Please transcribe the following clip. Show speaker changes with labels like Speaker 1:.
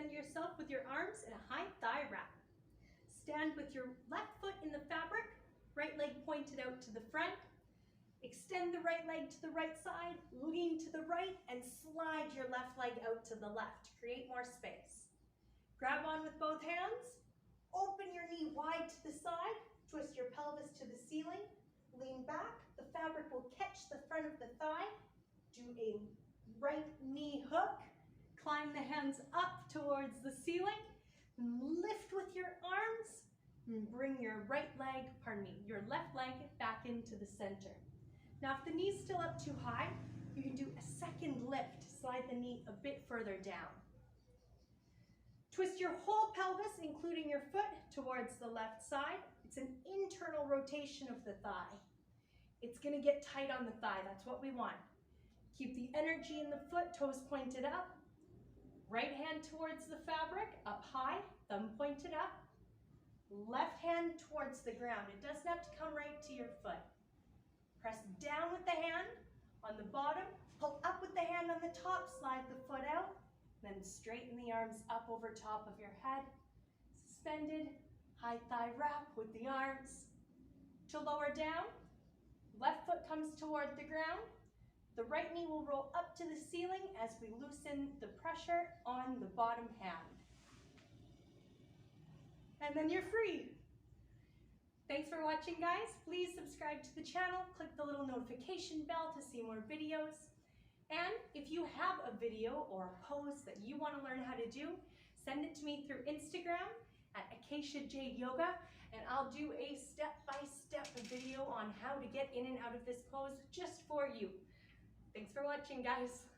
Speaker 1: extend yourself with your arms in a high thigh wrap. Stand with your left foot in the fabric, right leg pointed out to the front. Extend the right leg to the right side, lean to the right, and slide your left leg out to the left to create more space. Grab on with both hands, open your knee wide to the side, twist your pelvis to the ceiling, lean back, the fabric will catch the front of the thigh, do a right knee hook, climb the hands up towards the ceiling, lift with your arms, and bring your your left leg back into the center. Now, if the knee's still up too high, you can do a second lift, slide the knee a bit further down. Twist your whole pelvis, including your foot, towards the left side. It's an internal rotation of the thigh. It's gonna get tight on the thigh, that's what we want. Keep the energy in the foot, toes pointed up. Right hand towards the fabric, up high, thumb pointed up. Left hand towards the ground. It doesn't have to come right to your foot. Press down with the hand on the bottom, pull up with the hand on the top, slide the foot out, then straighten the arms up over top of your head. Suspended, high thigh wrap with the arms. To lower down, left foot comes toward the ground. The right knee will roll up to the ceiling as we loosen the pressure on the bottom hand. And then you're free. Thanks for watching, guys. Please subscribe to the channel, click the little notification bell to see more videos. And if you have a video or a pose that you want to learn how to do, send it to me through Instagram at Acacia Jade Yoga, and I'll do a step-by-step video on how to get in and out of this pose just for you. Thanks for watching, guys.